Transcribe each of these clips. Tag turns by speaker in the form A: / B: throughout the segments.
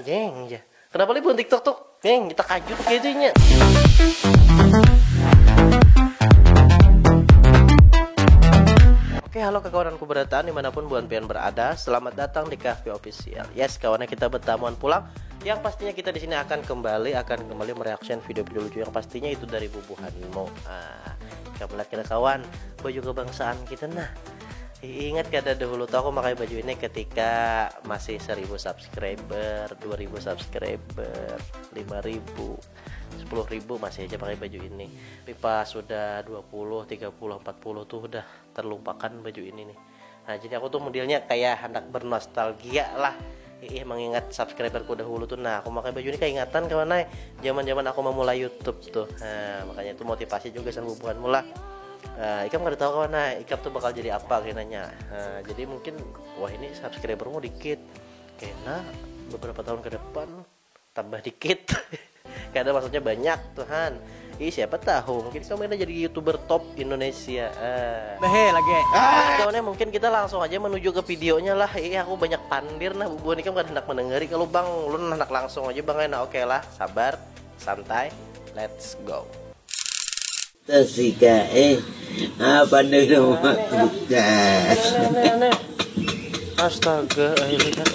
A: Jeng ya. Kenapa libun TikTok tuh? Geng, kita kajut kayaknya. Oke, halo kawananku berataan dimanapun buan pian berada. Selamat datang di Cafe Official. Yes, kawannya kita bertamuan pulang. Yang pastinya kita di sini akan kembali mereaction video-video lucu yang pastinya itu dari bubuhanmu. Kamu lihat kita kawan, baju kebangsaan kita nah. Ingat kada dahulu tuh aku pakai baju ini ketika masih 1000 subscriber, 2000 subscriber, 5000, 10.000 masih aja pakai baju ini. Tapi pas sudah 20, 30, 40 tuh udah terlupakan baju ini nih. Nah, jadi aku tuh modelnya kayak hendak bernostalgia lah. Mengingat subscriberku dahulu tuh. Nah, aku pakai baju ini kayak ingatan kawan zaman-zaman aku memulai YouTube tuh. Nah, makanya itu motivasi juga sama bubuhan mula. Ikam gak tahu kawan, Ikam tuh bakal jadi apa kayaknya. Jadi mungkin wah ini subscribermu dikit, kayaknya beberapa tahun ke depan tambah dikit. Karena maksudnya banyak Tuhan. Siapa tahu mungkin kamu ini jadi YouTuber top Indonesia.
B: Lagi.
A: Kawannya mungkin kita langsung aja menuju ke videonya lah. Aku banyak pandir nah bubuhan Ikam kan hendak mendengari. Kalau Bang lu hendak langsung aja Bang. Nah, oke lah, sabar, santai, let's go.
C: Tasika apa dulu
A: astaga, lihat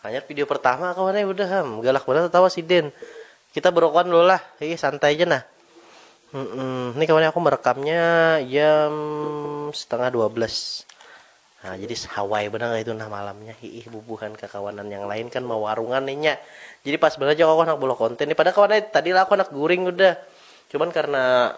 A: hanya video pertama kawannya udah galak banget tawa si Den. Kita berokan dulu lah, santai aja nah. Ini kawannya aku merekamnya jam setengah 12. Nah, jadi Hawaii bener itu nah malamnya. Bubuhan ke kawanan yang lain kan mau warungan nih. Jadi pas banget aja aku anak bola konten nih. Padahal kawannya tadi lah aku anak guring udah. Cuman karena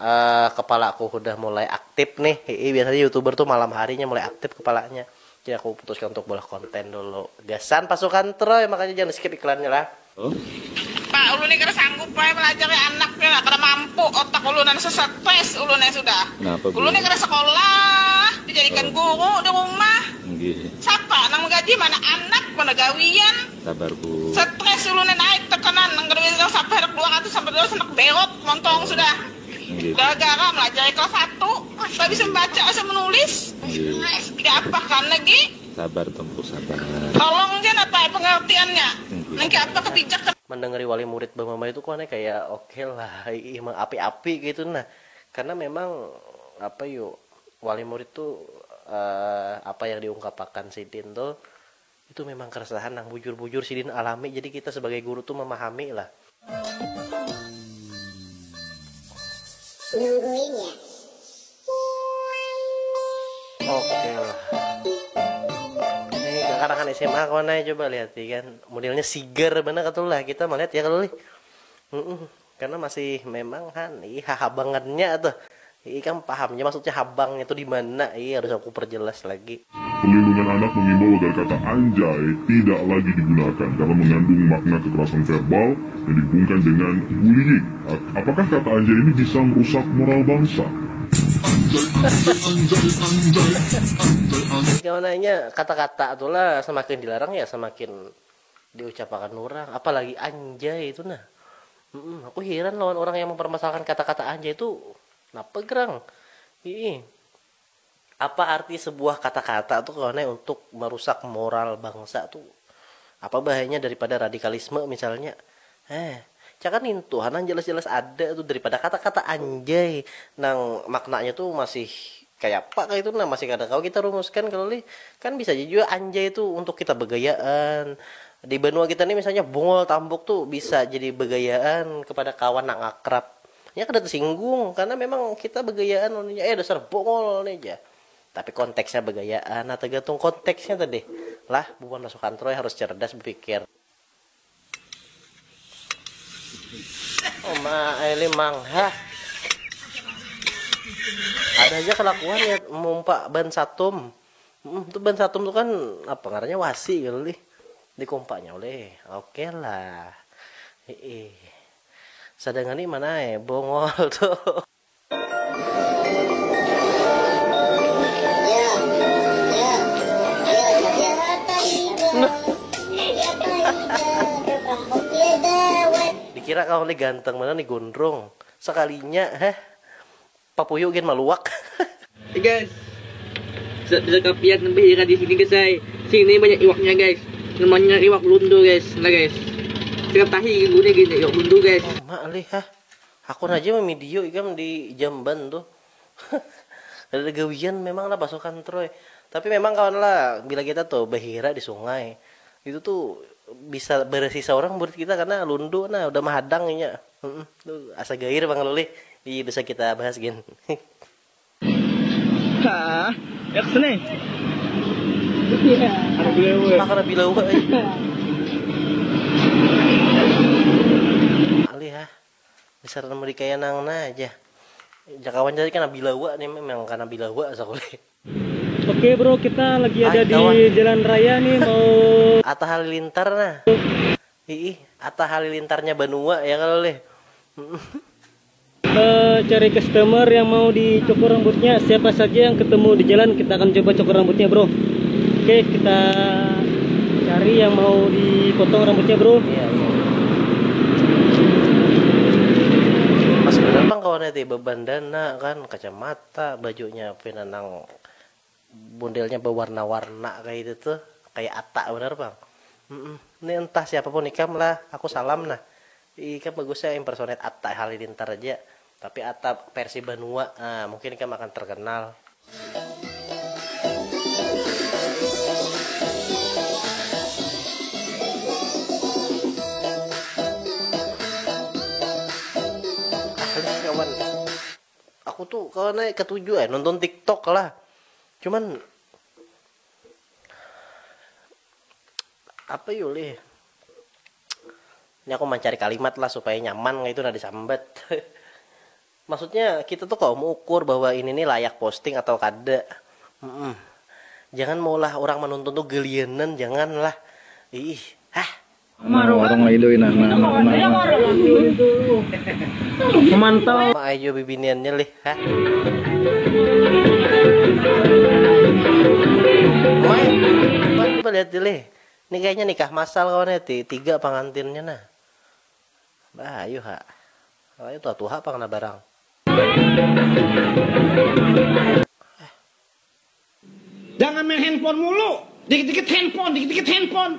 A: kepala aku udah mulai aktif nih. Biasanya YouTuber tuh malam harinya mulai aktif kepalanya. Jadi aku putuskan untuk bola konten dulu. Gasan pasukan Troy, makanya jangan skip iklannya lah.
D: Pak, ulun ini kada sanggup pak melajari anaknya, kada mampu otak ulunan sestres ulunan sudah. Ulun ini kada sekolah, dijadikan guru di rumah. Siapa nang gaji mana anak, mana gawian.
E: Sabar Bu.
D: Stres ulunan naik tekanan, nang kada bisa sampai 200 sampai 200 anak berot montong sudah. Gara-gara melajari kelas 1, tak bisa membaca, bisa menulis. Tidak apa kan lagi?
E: Sabar Tempu, sabar.
D: Tolong jangan apa pengertiannya. Nanti apa kebijakan.
A: Mendengari wali murid Bang Mama itu kan kayak oke lah, emang api-api gitu nah. Karena memang apa yuk wali murid tuh apa yang diungkapkan Sidin tuh itu memang keresahan yang bujur-bujur Sidin alami. Jadi kita sebagai guru tuh memahami lah.
C: nungguin ya.
A: Oke lah. Anak-anak SMA kawan coba lihat kan modelnya sigar bener katulah kita melihat ya kalau karena masih memang habangannya tuh kan pahamnya maksudnya habangnya itu di mana harus aku perjelas lagi.
F: Perlindungan anak mengimbau agar kata anjay tidak lagi digunakan karena mengandung makna kekerasan verbal yang dihubungkan dengan bullying. Apakah kata anjay ini bisa merusak moral bangsa?
A: Kawananya kata-kata itulah semakin dilarang ya semakin diucapkan orang, apalagi anjay itu nah. Aku heran lawan orang yang mempermasalahkan kata-kata anjay itu kenapa gerang. Apa arti sebuah kata-kata tuh kawannya untuk merusak moral bangsa tuh? Apa bahayanya daripada radikalisme misalnya? Cakan Tuhan jelas-jelas ada tuh daripada kata-kata anjay nang maknanya tuh masih kayak apa kayak itu nah masih kada kau kita rumuskan kalau kan bisa juga anjay itu untuk kita begayaan di benua kita nih misalnya bungol tambuk tuh bisa jadi begayaan kepada kawan yang akrab ya kada tersinggung karena memang kita begayaan dasar bungol nih aja tapi konteksnya begayaan nah tergantung konteksnya tadi lah bukan masuk kantor harus cerdas berpikir. Oh Eli mangha ada aja kelakuan ya mumpak ban satum itu ban satum tuh kan apa ngarannya wasi kali dikompaknya oleh oke lah sedangkan ini mana bongol tuh dikira kau nih ganteng mana nih gondrong sekalinya papuyuk gen maluak.
B: Guys, bisa kapiat lebih di sini guys. Sini banyak iwaknya guys. namanya iwak lundu guys. Nah guys, tiap tahi gini gini iwak lundu guys.
A: Oh, mak lih ha. Aku aja mah video ikam di Jamban tuh. Ada gawian memang lah pasukan Troy. Tapi memang kawan lah bila kita tuh bahira di sungai itu tuh bisa bersisa orang buat kita karena lundu nah udah mahadangnya. Tuh asa gair Bang Luli. Iya bisa kita bahas gin.
B: Hah, yak sini. Iya. Ada bilawa.
A: Karena bilawa. Ali ha. Besar nomor kaya nang na aja. Jakawan jadi kan bilawa nih memang karena bilawa sakule.
B: Oke bro, kita lagi ada di jalan raya nih mau
A: Atta Halilintar nah. Atta Halilintarnya Banua ya kalau leh.
B: Cari customer yang mau dicukur rambutnya. Siapa saja yang ketemu di jalan kita akan coba cukur rambutnya bro. Oke, kita cari yang mau dipotong rambutnya bro.
A: Iya. Mas bener bang kawan itu bebandana kan kacamata bajunya penanang modelnya berwarna-warna kayak itu tuh kayak Atta bener bang. Ini entah siapapun ikam lah aku salam nah ikam bagusnya impersonate Atta Halilintar aja tapi Atta versi Banua mungkin ikam akan terkenal. Kawan aku tuh kawan ketujuh nonton TikTok lah. Cuman apa yuli? Ini aku mencari kalimat lah supaya nyaman itu nggak disambat. Maksudnya kita tuh kalau mau ukur bahwa ini nih layak posting atau kada. Jangan maulah orang menonton tuh gelianan, janganlah.
E: Orang maidoin
B: memantau.
A: Ma ayo bibiniannya lih, Coba lihat dulu. Ini kayaknya nikah masal kawan tiga pengantinnya nah. Bah, ayo ha. Ayo tuh ha pangna barang.
G: Jangan main handphone mulu. Dikit-dikit handphone.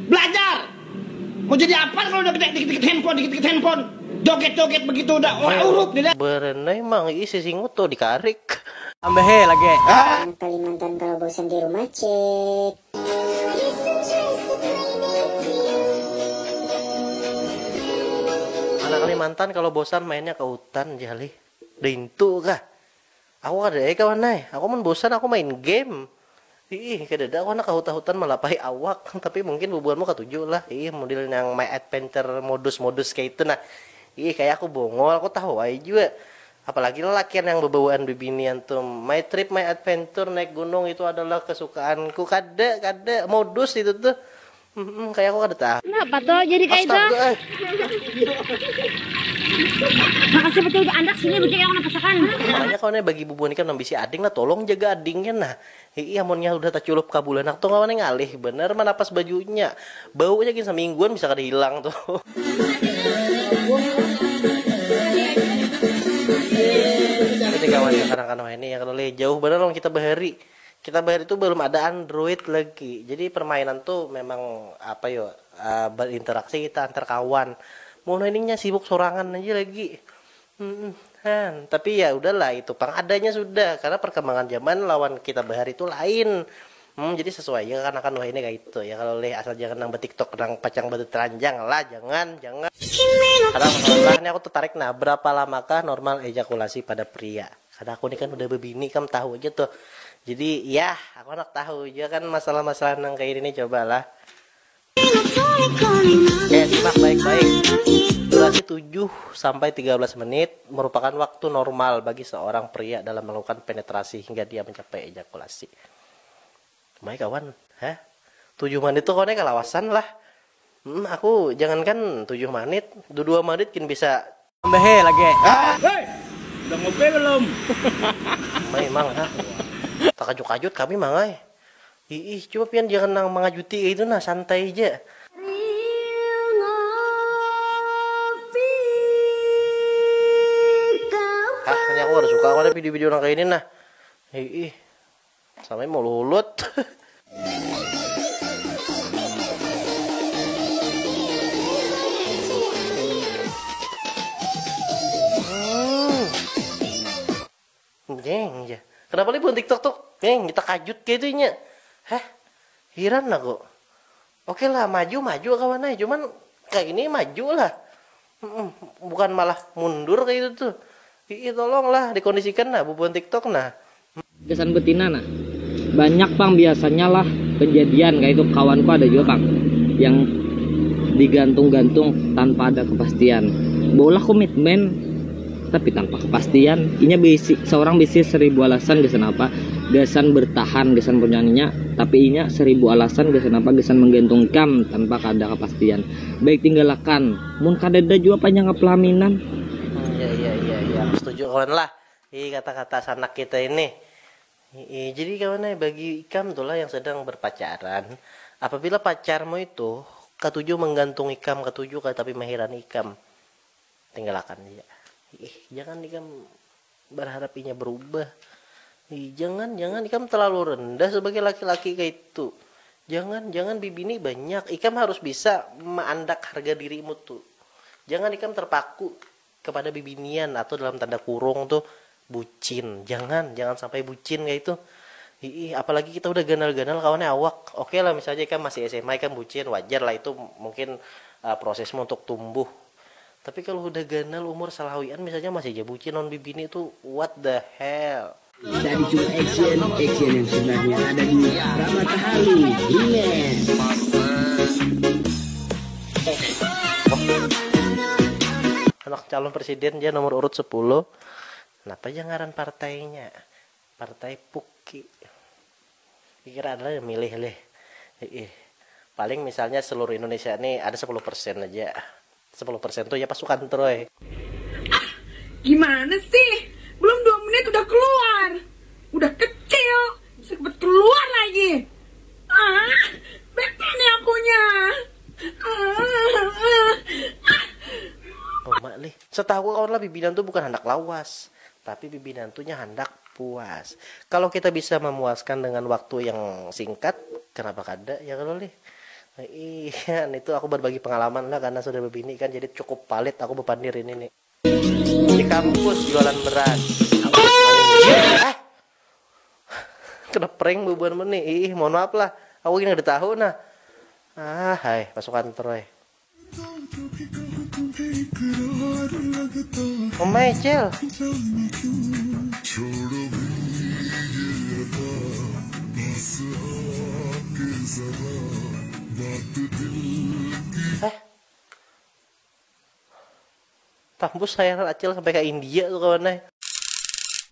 G: Belajar. Mau jadi apa kalau udah dikit-dikit handphone. Joget-joget begitu udah urut dia.
A: Berenai emang isi singut tuh dikarik.
B: Ambehe lagi.
H: Kalimantan kalau bosan di rumah cek.
A: Anak Kalimantan kalau bosan mainnya ke hutan jali. Dintu kah? Aku ada kawan nai. Aku mun bosan aku main game. Kadada aku anak ke hutan melapahi awak. Tapi mungkin bubuanmu ketujuh lah. Model yang My Adventure modus kayak itu nah. Kayak aku bongol, aku tahu aja juga. Apalagi lelakian yang berbawaan bibinian tuh. My trip, my adventure, naik gunung itu adalah kesukaanku. Kada modus itu tuh. Kayak aku kada tahu.
H: Kenapa tuh jadi kayak itu? Makasih betul anak sini bujek yang napasakan.
A: Makanya kawannya bagi bubuan ikan nambisi ading lah, tolong jaga adingnya nah. Amonnya udah tak culup kabulan tuh kawannya ngalih. Bener menapas bajunya. Baunya gini semingguan bisa kada hilang tuh. Ini kawannya kadang-kadang ini ya kalau jauh bener loh kita bahari itu belum ada Android lagi. Jadi permainan tuh memang apa yo berinteraksi kita antar kawan. Mau ininya sibuk sorangan aja lagi. Tapi ya udahlah itu pang adanya sudah karena perkembangan zaman lawan kita bahari itu lain. Jadi sesuai ya kan akan ini kayak itu ya kalau asal jangan nang TikTok nang pacang batu teranjang lah jangan. Karena masalah ini aku tertarik nah berapa lamakah normal ejakulasi pada pria? Karena aku ini kan udah bebini kamu tahu aja tuh. Jadi ya aku anak tahu ya kan masalah-masalah nang kayak ini cobalah. Simak baik-baik. Durasi 7 sampai 13 menit merupakan waktu normal bagi seorang pria dalam melakukan penetrasi hingga dia mencapai ejakulasi. Baik kawan, 7 menit itu kawannya kelawasan lah. Aku jangankan 7 menit, 2 menit kan bisa.
B: Ambehe lagi. Udah ngopi belum?
A: Memang tak kajut-kajut kami mangai. Coba pian jangan nang mengajuti itu nah santai aja. Ini aku harus suka ada video-video nang kayak ini nah. Sampai mau lulut. Geng ya. Kenapa li buat TikTok tuh? Geng, kita kajut gitu nya. Heran aku. Oke lah, maju kawan aja. Cuman kayak ini maju lah. Bukan malah mundur kayak gitu tuh. Tolonglah dikondisikan nah bubuan TikTok nah.
I: Kesan betina nah. Banyak Bang biasanya lah kejadian kayak itu, kawanku ada juga Bang yang digantung-gantung tanpa ada kepastian. Bola komitmen tapi tanpa kepastian. Inya seorang bisi 1000 alasan gesan apa? Gesan bertahan, gesan punyanya, tapi inya 1000 alasan gesan apa? Gesan menggantungkan tanpa ada kepastian. Baik tinggalakan, mun kadada juga panjang pelaminan.
A: Iya, aku setuju kawan lah. Kata-kata sanak kita ini. Jadi kawan bagi Ikam tuh lah yang sedang berpacaran, apabila pacarmu itu ketujuh menggantung Ikam, ketujuh tapi mahiran Ikam, tinggalkan dia. Jangan Ikam berharap inya berubah. Jangan Ikam terlalu rendah sebagai laki-laki kayak itu. Jangan bibini banyak. Ikam harus bisa menandak harga dirimu tuh. Jangan Ikam terpaku kepada bibinian atau dalam tanda kurung tuh bucin. Jangan sampai bucin kayak itu. Apalagi kita udah ganal-ganal kawannya awak. Oke lah misalnya Ikam masih SMA Ikam bucin, wajar lah itu mungkin prosesmu untuk tumbuh. Tapi kalau udah ganal umur salawian misalnya masih aja bucin non bibini itu what the hell.
C: Dari cuma action yang sebenarnya ada di Ramatahali.
A: Anak calon presiden dia nomor urut 10. Kenapa jangan partainya? Partai Puki. Kira adalah yang milih leh. Paling misalnya seluruh Indonesia ini ada 10% aja. 10% tuh ya pasukan Troy.
D: Gimana sih? Belum 2 menit udah keluar. Udah kecil, cepet keluar lagi. Betul nih akunya.
A: Oh mak lih, setahu kawan lah bibinan tuh bukan hendak lawas, tapi bibinan tuhnya hendak puas. Kalau kita bisa memuaskan dengan waktu yang singkat, kenapa kada ya kalau lih? Iya, itu aku berbagi pengalaman lah karena sudah berbini kan, jadi cukup palit aku bepandir ini nih. Di kampus jualan beras. Kena prank bebuan meni. Mohon maaf lah. Aku ini udah tahu nah. Hai pasukan Troy. Oh Michael. Tembus saya acil sampai ke India tuh kawan.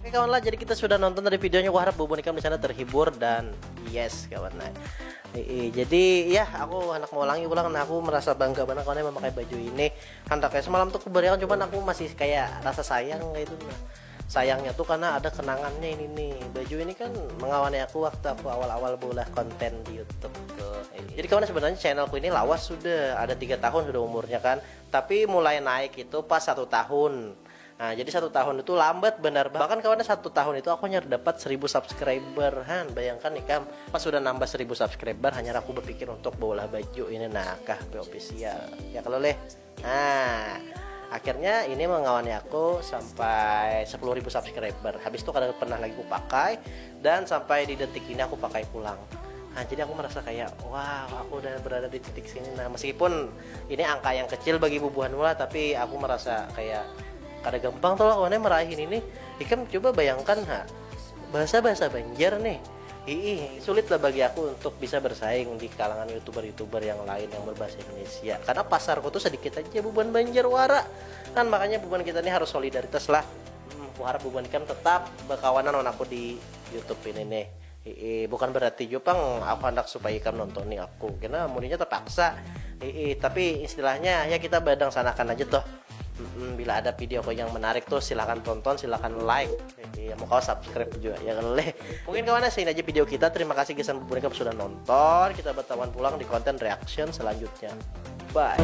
A: Oke kawan lah, jadi kita sudah nonton dari videonya. Aku harap Bubun Ikam di sana terhibur dan yes kawan. Jadi ya aku hendak mau ulangi ulang. Nah, aku merasa bangga banget kawan memakai baju ini. Hendak kayak semalam tuh kebarian, cuman aku masih kayak rasa sayang kayak itu. Nah, sayangnya tuh karena ada kenangannya ini nih. Baju ini kan mengawali aku waktu aku awal-awal buat konten di YouTube tuh. Jadi kawan sebenarnya channelku ini lawas sudah ada 3 tahun sudah umurnya kan. Tapi mulai naik itu pas 1 tahun. Nah, jadi 1 tahun itu lambat benar. Bahkan kawannya 1 tahun itu aku hanya dapat 1000 subscriber. Bayangkan nih Kam, pas sudah nambah 1000 subscriber hanya aku berpikir untuk bawalah baju ini nah KFP official. Ya kalau leh. Nah, akhirnya ini mengawani aku sampai 10.000 subscriber. Habis itu kadang pernah lagi aku pakai dan sampai di detik ini aku pakai pulang. Nah, jadi aku merasa kayak wow, aku udah berada di titik sini. Nah, meskipun ini angka yang kecil bagi bubuhan mula, tapi aku merasa kayak kada gampang tuh kawannya meraih ini. Ikam coba bayangkan bahasa Banjar nih. Sulit lah bagi aku untuk bisa bersaing di kalangan youtuber yang lain yang berbahasa Indonesia. Karena pasarku tuh sedikit aja bubuhan Banjar wara. Kan makanya bubuhan kita ini harus solidaritas lah. Aku harap bubuhan Ikam tetap berkawanan dengan aku di YouTube ini nih. Bukan berarti Jepang aku hendak supaya Ikam nonton nih aku, karena murinya terpaksa. Tapi istilahnya ya kita badang sanakan aja toh. Bila ada video yang menarik tuh silahkan tonton, silahkan like, mau kau subscribe juga ya kan leh. Mungkin kawan ini aja video kita. Terima kasih Gisan Bubun Ikam sudah nonton. Kita bertemu pulang di konten reaction selanjutnya. Bye.